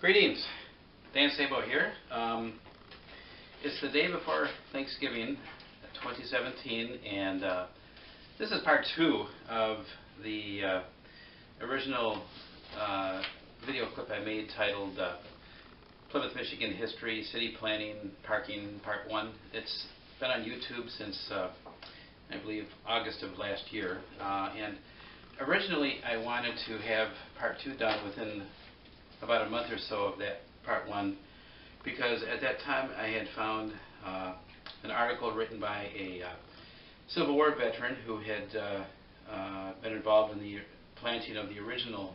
Greetings, Dan Sabo here. It's the day before Thanksgiving 2017, and this is part 2 of the original video clip I made titled Plymouth, Michigan History, City Planning, Parking, Part 1. It's been on YouTube since, I believe, August of last year. And originally I wanted to have Part 2 done within about a month or so of that Part 1, because at that time I had found an article written by a Civil War veteran who had been involved in the planting of the original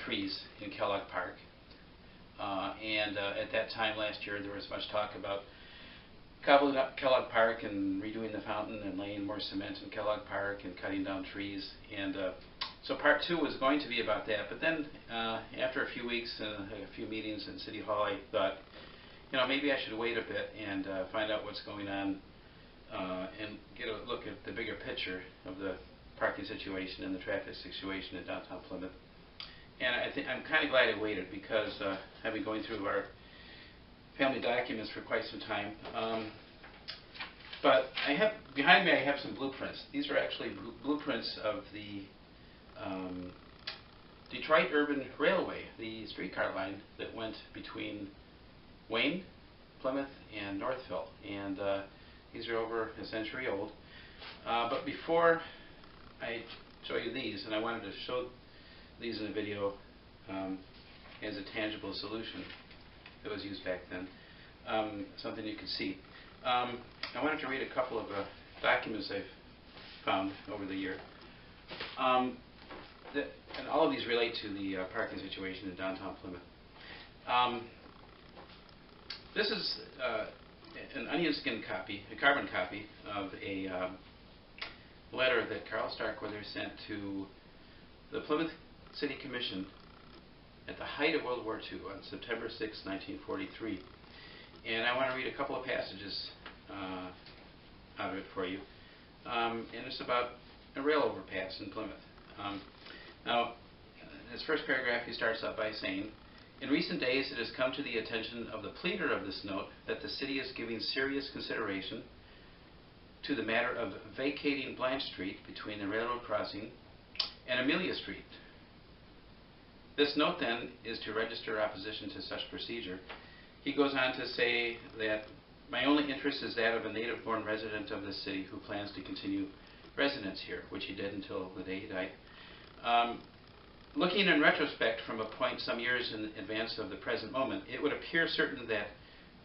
trees in Kellogg Park. At that time last year there was much talk about cobbling up Kellogg Park and redoing the fountain and laying more cement in Kellogg Park and cutting down trees. And so Part 2 was going to be about that. But then after a few weeks and a few meetings in City Hall, I thought, you know, maybe I should wait a bit and find out what's going on and get a look at the bigger picture of the parking situation and the traffic situation in downtown Plymouth. And I'm kind of glad I waited, because I've been going through our family documents for quite some time. But behind me I have some blueprints. These are actually blueprints of the Detroit Urban Railway, the streetcar line that went between Wayne, Plymouth, and Northville. And these are over a century old. But before I show you these, and I wanted to show these in a video as a tangible solution that was used back then, something you could see. I wanted to read a couple of documents I've found over the year. And all of these relate to the parking situation in downtown Plymouth. This is an onion skin copy, a carbon copy of a letter that Carl Starkweather sent to the Plymouth City Commission at the height of World War II on September 6, 1943. And I want to read a couple of passages out of it for you. And it's about a rail overpass in Plymouth. Now, in this first paragraph, he starts out by saying, "In recent days it has come to the attention of the pleader of this note that the city is giving serious consideration to the matter of vacating Blanche Street between the railroad crossing and Amelia Street. This note, then, is to register opposition to such procedure." He goes on to say that my only interest is that of a native-born resident of this city who plans to continue residence here, which he did until the day he died. Looking in retrospect from a point some years in advance of the present moment, it would appear certain that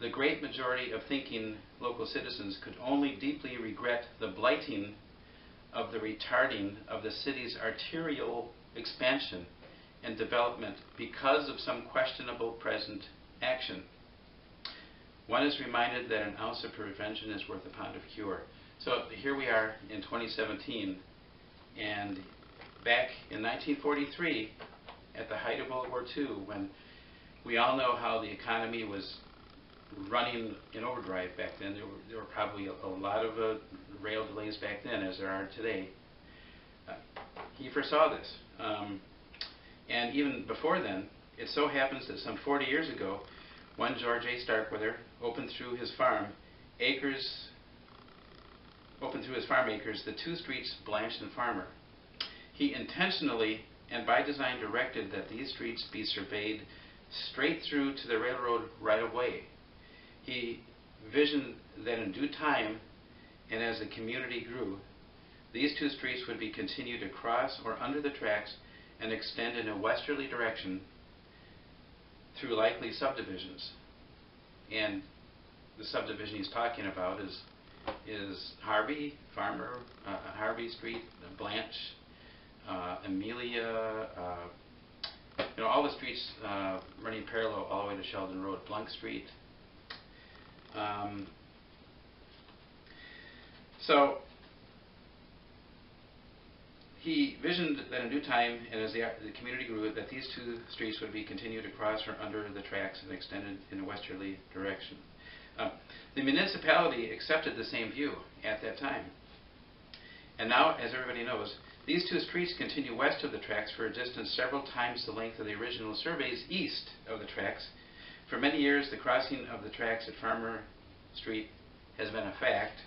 the great majority of thinking local citizens could only deeply regret the blighting of the retarding of the city's arterial expansion and development because of some questionable present action. One is reminded that an ounce of prevention is worth a pound of cure. So here we are in 2017, and back in 1943, at the height of World War II, when we all know how the economy was running in overdrive back then, there were probably a lot of rail delays back then, as there are today. He foresaw this. And even before then, it so happens that some 40 years ago, one George A. Starkweather opened through his farm acres the two streets Blanche and Farmer. He intentionally and by design directed that these streets be surveyed straight through to the railroad right of way. He visioned that in due time, and as the community grew, these two streets would be continued across or under the tracks and extend in a westerly direction through likely subdivisions. And the subdivision he's talking about is Harvey, Farmer, Harvey Street, Blanche, Amelia, you know, all the streets running parallel all the way to Sheldon Road, Blunk Street. So he visioned that in due time, and as the community grew, that these two streets would be continued across or under the tracks and extended in a westerly direction. The municipality accepted the same view at that time. And now, as everybody knows, These two streets continue west of the tracks for a distance several times the length of the original surveys east of the tracks. For many years, the crossing of the tracks at Farmer Street has been a fact.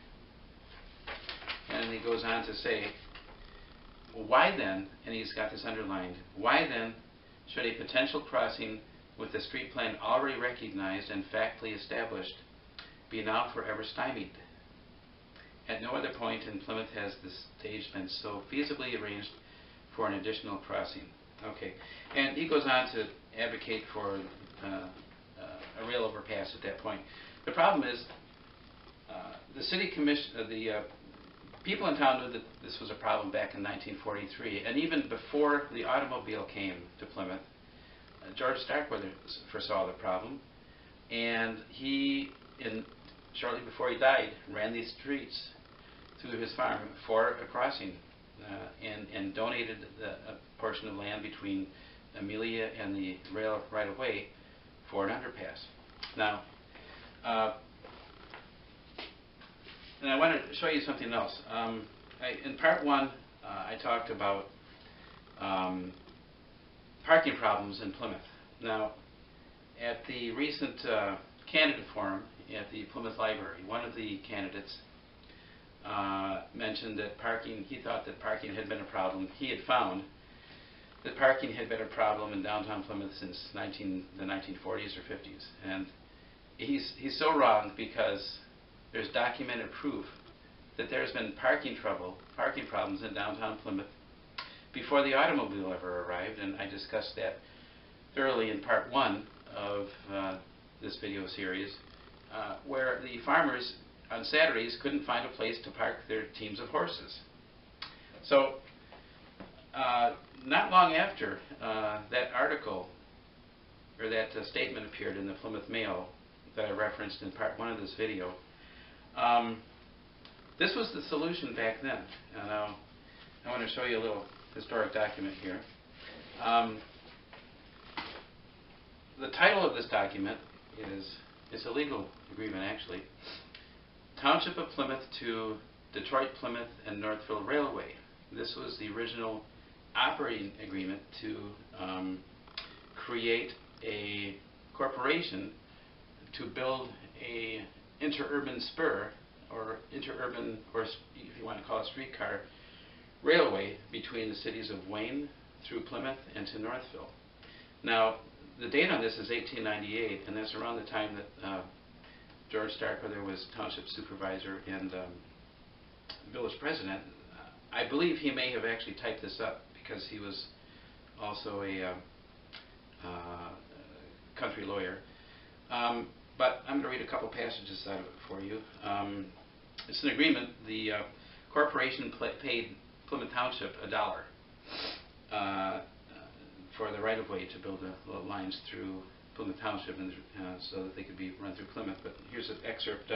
And he goes on to say, why then, and he's got this underlined, why then should a potential crossing with the street plan already recognized and factly established be now forever stymied? At no other point in Plymouth has the stage been so feasibly arranged for an additional crossing. Okay, and he goes on to advocate for a rail overpass at that point. The problem is the city commission, people in town knew that this was a problem back in 1943, and even before the automobile came to Plymouth, George Starkweather foresaw the problem, and he, shortly before he died, ran these streets through his farm for a crossing, and donated a portion of land between Amelia and the rail right-of-way for an underpass. Now, and I want to show you something else. In part one, I talked about parking problems in Plymouth. Now, at the recent candidate forum at the Plymouth Library, one of the candidates mentioned that he thought that parking had been a problem. He had found that parking had been a problem in downtown Plymouth since the 1940s or 50s. And he's so wrong, because there's documented proof that there's been parking problems in downtown Plymouth before the automobile ever arrived, and I discussed that thoroughly in part one of this video series, where the farmers on Saturdays couldn't find a place to park their teams of horses. So not long after that article, or that statement appeared in the Plymouth Mail that I referenced in part one of this video, this was the solution back then. And I want to show you a little historic document here. The title of this document it's a legal agreement, actually. Township of Plymouth to Detroit, Plymouth, and Northville Railway. This was the original operating agreement to create a corporation to build a interurban spur, or interurban, or if you want to call it streetcar, railway between the cities of Wayne through Plymouth and to Northville. Now, the date on this is 1898, and that's around the time that George Starkweather was township supervisor and village president. I believe he may have actually typed this up, because he was also a country lawyer. But I'm going to read a couple passages out of it for you. It's an agreement. The corporation paid Plymouth Township $1 for the right-of-way to build the lines through Plymouth Township, and so that they could be run through Plymouth. But here's an excerpt.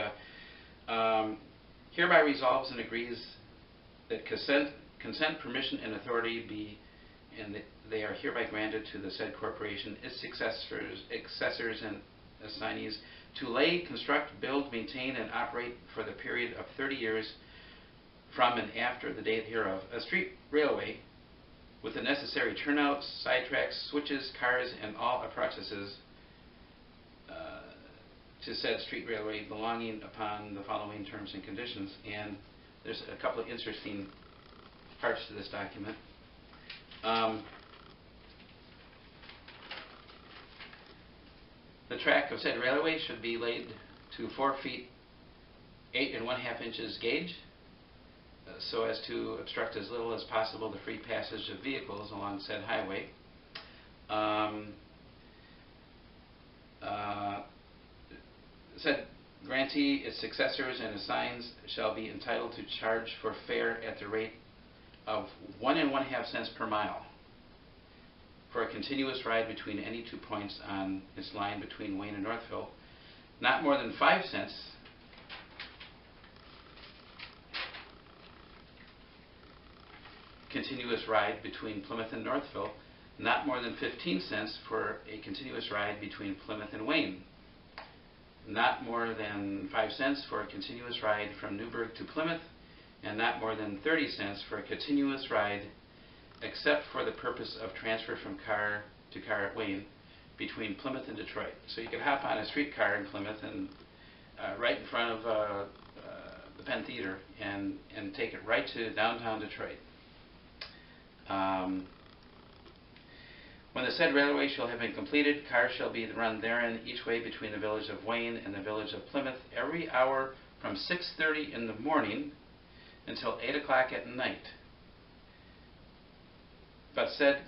Hereby resolves and agrees that consent, permission, and authority be, and that they are hereby granted to the said corporation, its successors, and assignees, to lay, construct, build, maintain, and operate for the period of 30 years from and after the date hereof, a street railway with the necessary turnouts, side tracks, switches, cars, and all approaches to said street railway belonging upon the following terms and conditions. And there's a couple of interesting parts to this document. The track of said railway should be laid to 4 feet 8 1/2 inches gauge, so as to obstruct as little as possible the free passage of vehicles along said highway. Said grantee, its successors, and assigns shall be entitled to charge for fare at the rate of 1 1/2 cents per mile for a continuous ride between any 2 points on its line between Wayne and Northville, not more than 5 cents continuous ride between Plymouth and Northville, not more than 15 cents for a continuous ride between Plymouth and Wayne, not more than 5 cents for a continuous ride from Newburgh to Plymouth, and not more than 30 cents for a continuous ride except for the purpose of transfer from car to car at Wayne between Plymouth and Detroit. So you could hop on a streetcar in Plymouth and right in front of the Penn Theater and take it right to downtown Detroit. When the said railway shall have been completed, cars shall be run therein each way between the village of Wayne and the village of Plymouth every hour from 6:30 in the morning until 8 o'clock at night. But said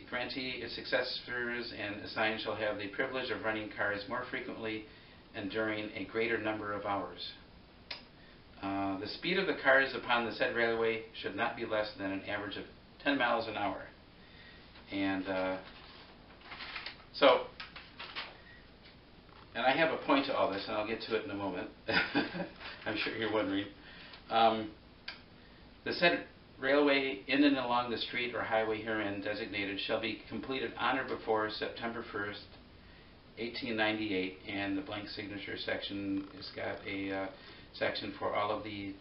grantee, its successors and assigned shall have the privilege of running cars more frequently and during a greater number of hours. The speed of the cars upon the said railway should not be less than an average of 10 miles an hour. And and I have a point to all this, and I'll get to it in a moment. I'm sure you're wondering. The said railway in and along the street or highway herein designated shall be completed on or before September 1st, 1898, and the blank signature section has got a section for all of the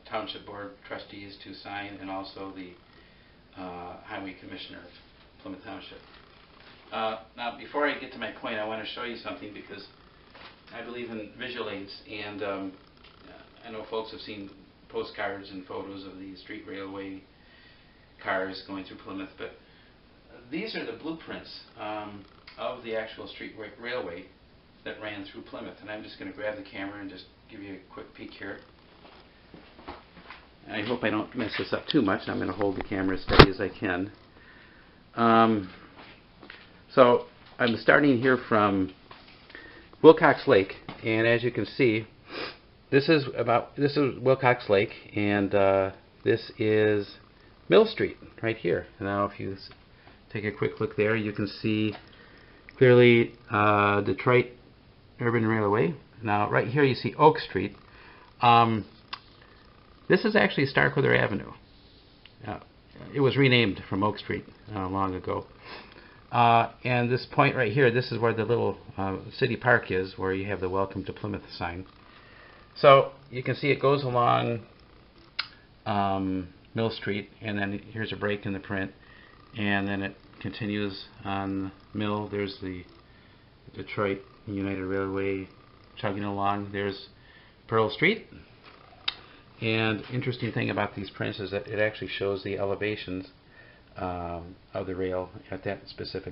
Township Board trustees to sign, and also the Highway Commissioner of Plymouth Township. Now, before I get to my point, I want to show you something, because I believe in visual aids, and I know folks have seen postcards and photos of the street railway cars going through Plymouth, but these are the blueprints of the actual street railway that ran through Plymouth. And I'm just going to grab the camera and just give you a quick peek here. And I hope I don't mess this up too much. I'm going to hold the camera as steady as I can. So I'm starting here from Wilcox Lake, and as you can see, this is Wilcox Lake, and this is Mill Street right here. Now, if you take a quick look there, you can see clearly Detroit Urban Railway. Now, right here you see Oak Street. This is actually Starkweather Avenue. It was renamed from Oak Street long ago. And this point right here, this is where the little city park is, where you have the Welcome to Plymouth sign. So you can see it goes along Mill Street, and then here's a break in the print, and then it continues on Mill. There's the Detroit United Railway chugging along. There's Pearl Street. And interesting thing about these prints is that it actually shows the elevations of the rail at that specific